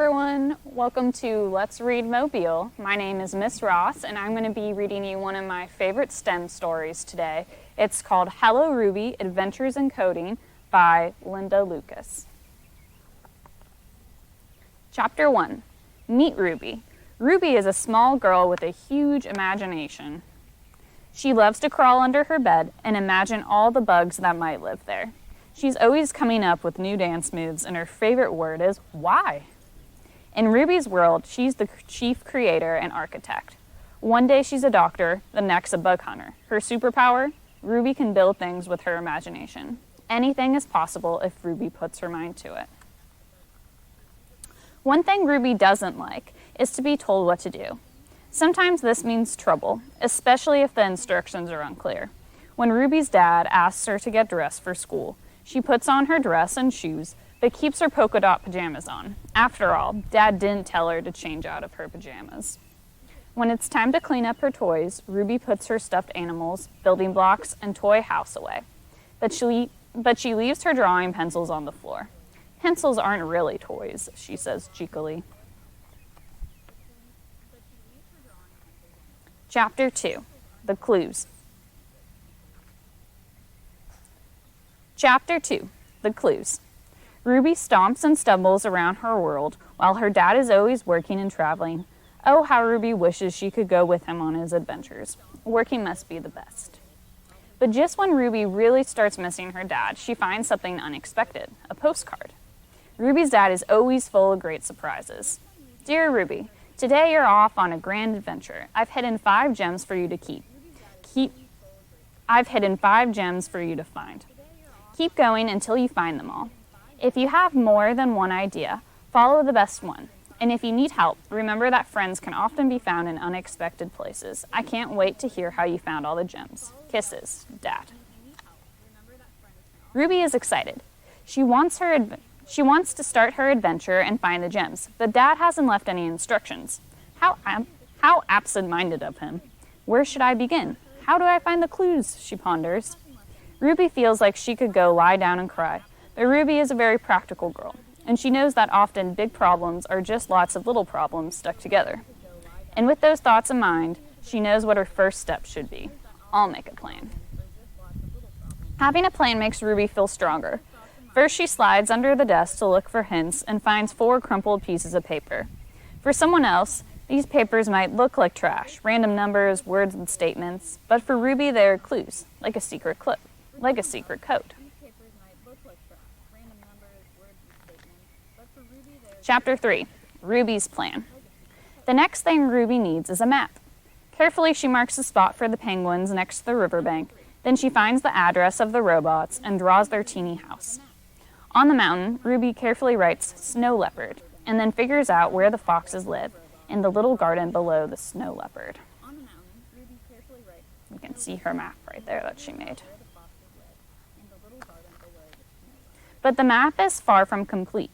everyone. Welcome to Let's Read Mobile. My name is Miss Ross, and I'm going to be reading you one of my favorite STEM stories today. It's called Hello Ruby, Adventures in Coding by Liukas. Chapter 1. Meet Ruby. Ruby is a small girl with a huge imagination. She loves to crawl under her bed and imagine all the bugs that might live there. She's always coming up with new dance moves, and her favorite word is why. In Ruby's world, she's the chief creator and architect. One day she's a doctor, the next a bug hunter. Her superpower? Ruby can build things with her imagination. Anything is possible if Ruby puts her mind to it. One thing Ruby doesn't like is to be told what to do. Sometimes this means trouble, especially if the instructions are unclear. When Ruby's dad asks her to get dressed for school, she puts on her dress and shoes, but keeps her polka dot pajamas on. After all, Dad didn't tell her to change out of her pajamas. When it's time to clean up her toys, Ruby puts her stuffed animals, building blocks, and toy house away. But she leaves her drawing pencils on the floor. Pencils aren't really toys, she says cheekily. Chapter 2. The Clues. Chapter 2. The Clues. Ruby stomps and stumbles around her world while her dad is always working and traveling. Oh, how Ruby wishes she could go with him on his adventures. Working must be the best. But just when Ruby really starts missing her dad, she finds something unexpected, a postcard. Ruby's dad is always full of great surprises. Dear Ruby, today you're off on a grand adventure. I've hidden 5 gems for you to keep. I've hidden 5 gems for you to find. Keep going until you find them all. If you have more than one idea, follow the best one. And if you need help, remember that friends can often be found in unexpected places. I can't wait to hear how you found all the gems. Kisses, Dad. Ruby is excited. She wants to start her adventure and find the gems, but Dad hasn't left any instructions. How absent-minded of him. Where should I begin? How do I find the clues? She ponders. Ruby feels like she could go lie down and cry. But Ruby is a very practical girl, and she knows that often big problems are just lots of little problems stuck together. And with those thoughts in mind, she knows what her first step should be. I'll make a plan. Having a plan makes Ruby feel stronger. First, she slides under the desk to look for hints and finds 4 crumpled pieces of paper. For someone else, these papers might look like trash, random numbers, words, and statements, but for Ruby, they are clues, like a secret code. Chapter 3. Ruby's Plan. The next thing Ruby needs is a map. Carefully, she marks the spot for the penguins next to the riverbank. Then she finds the address of the robots and draws their teeny house. On the mountain, Ruby carefully writes snow leopard, and then figures out where the foxes live, in the little garden below the snow leopard. You can see her map right there that she made. But the map is far from complete.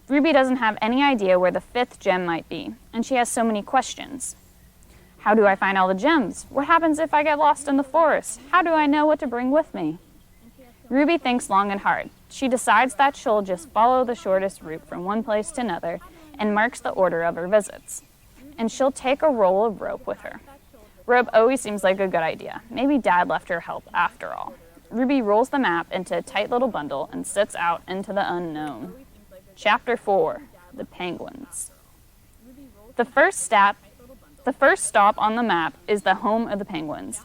Ruby doesn't have any idea where the 5th gem might be, and she has so many questions. How do I find all the gems? What happens if I get lost in the forest? How do I know what to bring with me? Ruby thinks long and hard. She decides that she'll just follow the shortest route from one place to another and marks the order of her visits. And she'll take a roll of rope with her. Rope always seems like a good idea. Maybe Dad left her help after all. Ruby rolls the map into a tight little bundle and sets out into the unknown. Chapter 4. The Penguins. The first stop on the map is the home of the penguins.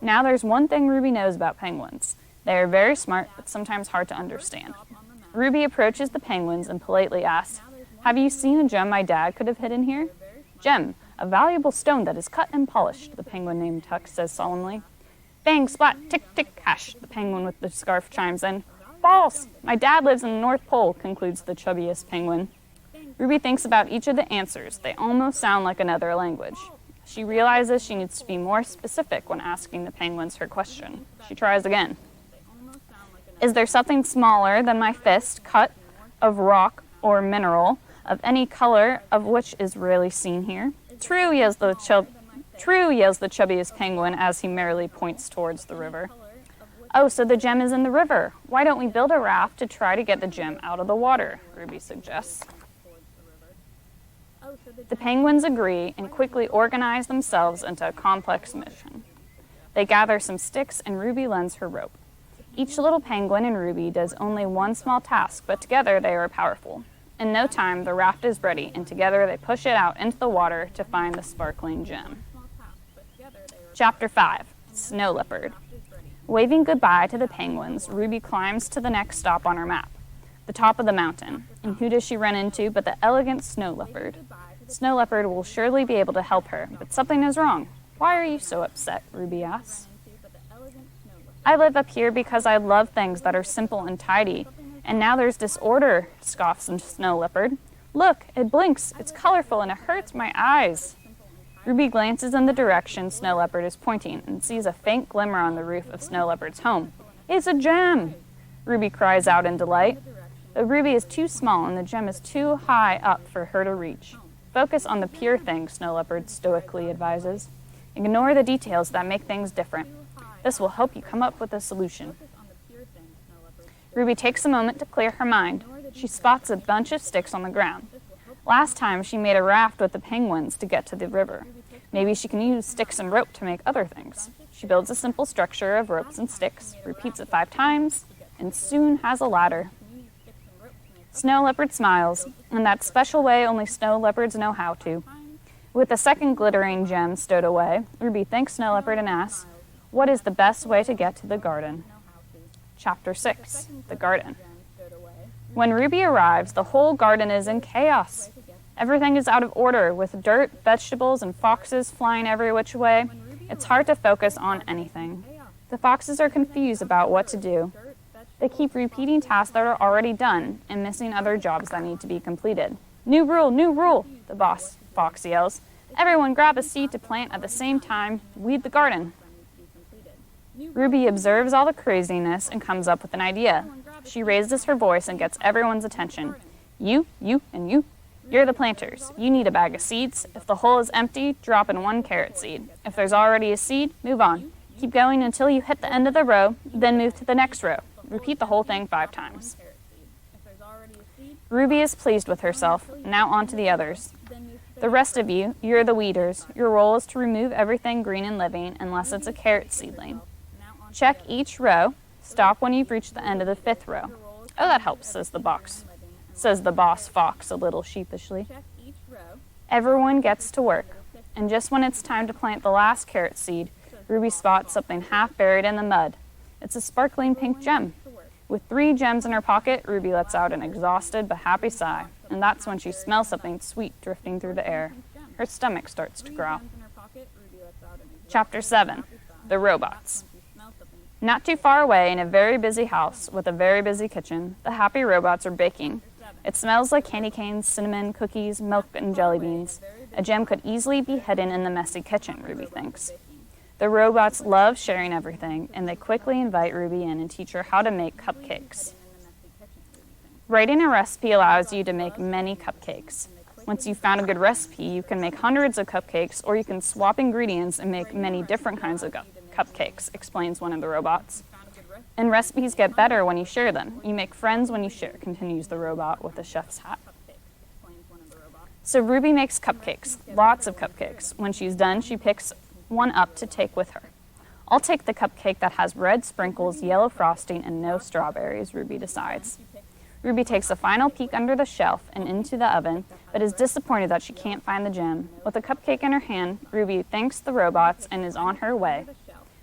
Now there's one thing Ruby knows about penguins. They are very smart, but sometimes hard to understand. Ruby approaches the penguins and politely asks, "Have you seen a gem my dad could have hidden here?" "Gem, a valuable stone that is cut and polished," the penguin named Tuck says solemnly. "Bang, splat, tick, tick, hash," the penguin with the scarf chimes in. "False! My dad lives in the North Pole," concludes the chubbiest penguin. Ruby thinks about each of the answers. They almost sound like another language. She realizes she needs to be more specific when asking the penguins her question. She tries again. "Is there something smaller than my fist, cut of rock or mineral, of any color of which is rarely seen here?" "True," yells the chubbiest penguin as he merrily points towards the river. "Oh, so the gem is in the river. Why don't we build a raft to try to get the gem out of the water?" Ruby suggests. The penguins agree and quickly organize themselves into a complex mission. They gather some sticks and Ruby lends her rope. Each little penguin and Ruby does only one small task, but together they are powerful. In no time, the raft is ready, and together they push it out into the water to find the sparkling gem. Chapter 5. Snow Leopard. Waving goodbye to the penguins, Ruby climbs to the next stop on her map, the top of the mountain. And who does she run into but the elegant Snow Leopard? Snow Leopard will surely be able to help her, but something is wrong. Why are you so upset? Ruby asks. I live up here because I love things that are simple and tidy, and now there's disorder, scoffs Snow Leopard. Look, it blinks, it's colorful, and it hurts my eyes. Ruby glances in the direction Snow Leopard is pointing and sees a faint glimmer on the roof of Snow Leopard's home. It's a gem! Ruby cries out in delight. The ruby is too small and the gem is too high up for her to reach. Focus on the pure thing, Snow Leopard stoically advises. Ignore the details that make things different. This will help you come up with a solution. Ruby takes a moment to clear her mind. She spots a bunch of sticks on the ground. Last time she made a raft with the penguins to get to the river. Maybe she can use sticks and rope to make other things. She builds a simple structure of ropes and sticks, repeats it 5 times, and soon has a ladder. Snow Leopard smiles, in that special way only snow leopards know how to. With the second glittering gem stowed away, Ruby thanks Snow Leopard and asks, what is the best way to get to the garden? Chapter 6. The Garden. When Ruby arrives, the whole garden is in chaos. Everything is out of order, with dirt, vegetables, and foxes flying every which way. It's hard to focus on anything. The foxes are confused about what to do. They keep repeating tasks that are already done and missing other jobs that need to be completed. New rule, the boss fox yells. Everyone grab a seed to plant at the same time. Weed the garden. Ruby observes all the craziness and comes up with an idea. She raises her voice and gets everyone's attention. You, and you. You're the planters. You need a bag of seeds. If the hole is empty, drop in 1 carrot seed. If there's already a seed, move on. Keep going until you hit the end of the row, then move to the next row. Repeat the whole thing 5 times. Ruby is pleased with herself. Now on to the others. The rest of you, you're the weeders. Your role is to remove everything green and living unless it's a carrot seedling. Check each row. Stop when you've reached the end of the 5th row. Oh, that helps, says the boss fox a little sheepishly. Everyone gets to work. And just when it's time to plant the last carrot seed, Ruby spots something half buried in the mud. It's a sparkling pink gem. With 3 gems in her pocket, Ruby lets out an exhausted but happy sigh, and that's when she smells something sweet drifting through the air. Her stomach starts to growl. Chapter 7. The Robots. Not too far away, in a very busy house with a very busy kitchen, the happy robots are baking. It smells like candy canes, cinnamon, cookies, milk, and jelly beans. A gem could easily be hidden in the messy kitchen, Ruby thinks. The robots love sharing everything, and they quickly invite Ruby in and teach her how to make cupcakes. Writing a recipe allows you to make many cupcakes. Once you've found a good recipe, you can make hundreds of cupcakes, or you can swap ingredients and make many different kinds of cupcakes, explains one of the robots. And recipes get better when you share them. You make friends when you share, continues the robot with a chef's hat. So Ruby makes cupcakes, lots of cupcakes. When she's done, she picks one up to take with her. I'll take the cupcake that has red sprinkles, yellow frosting, and no strawberries, Ruby decides. Ruby takes a final peek under the shelf and into the oven, but is disappointed that she can't find the gem. With the cupcake in her hand, Ruby thanks the robots and is on her way.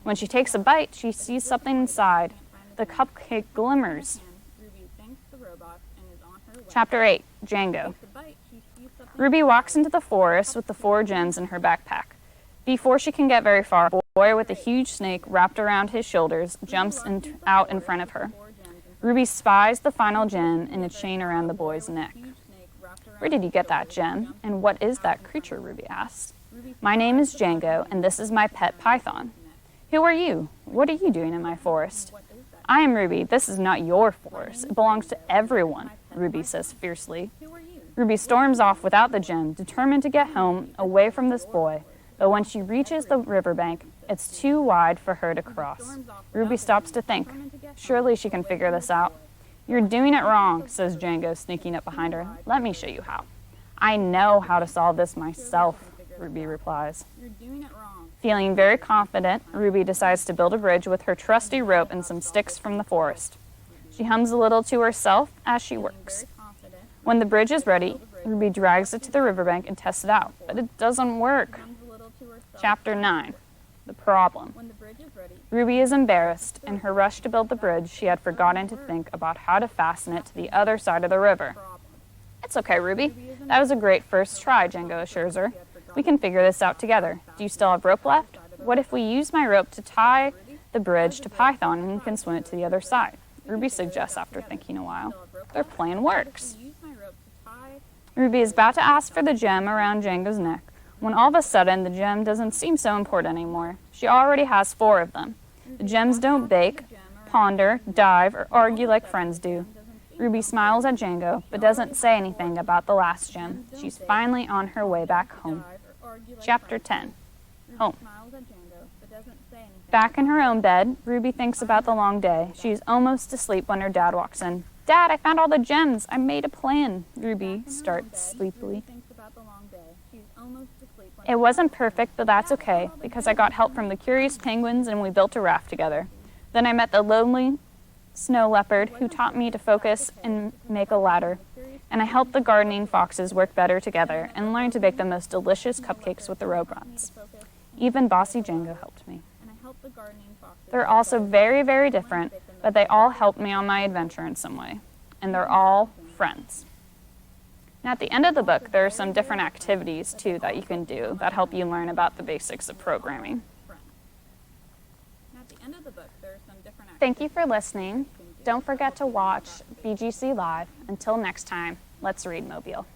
When she takes a bite, she sees something inside. The cupcake glimmers. Chapter 8. Django. Ruby walks into the forest with the 4 gems in her backpack. Before she can get very far, a boy with a huge snake wrapped around his shoulders jumps out in front of her. Ruby spies the final gem in a chain around the boy's neck. Where did you get that gem? And what is that creature? Ruby asks. My name is Django, and this is my pet python. Who are you? What are you doing in my forest? I am Ruby. This is not your forest. It belongs to everyone, Ruby says fiercely. Ruby storms off without the gem, determined to get home, away from this boy. But when she reaches the riverbank, it's too wide for her to cross. Ruby stops to think. Surely she can figure this out. You're doing it wrong, says Django, sneaking up behind her. Let me show you how. I know how to solve this myself, Ruby replies. You're doing it wrong. Feeling very confident, Ruby decides to build a bridge with her trusty rope and some sticks from the forest. She hums a little to herself as she works. When the bridge is ready, Ruby drags it to the riverbank and tests it out, but it doesn't work. Chapter 9. The Problem. When the bridge is ready, Ruby is embarrassed. In her rush to build the bridge, she had forgotten to think about how to fasten it to the other side of the river. It's okay, Ruby. That was a great first try, Django assures her. We can figure this out together. Do you still have rope left? What if we use my rope to tie the bridge to Python and you can swim it to the other side? Ruby suggests after thinking a while. Their plan works. Ruby is about to ask for the gem around Django's neck, when all of a sudden the gem doesn't seem so important anymore. She already has 4 of them. The gems don't bake, ponder, dive, or argue like friends do. Ruby smiles at Django, but doesn't say anything about the last gem. She's finally on her way back home. Chapter 10. Home. Back in her own bed, Ruby thinks about the long day. She's almost asleep when her dad walks in. Dad, I found all the gems. I made a plan. Ruby starts sleepily. It wasn't perfect, but that's okay, because I got help from the curious penguins and we built a raft together. Then I met the lonely snow leopard who taught me to focus and make a ladder. And I helped the gardening foxes work better together and learned to bake the most delicious cupcakes with the robots. Even Bossy Django helped me. They're also very, very different, but they all helped me on my adventure in some way. And they're all friends. And at the end of the book, there are some different activities, too, that you can do that help you learn about the basics of programming. Thank you for listening. Don't forget to watch BGC Live. Until next time, let's read Mobile.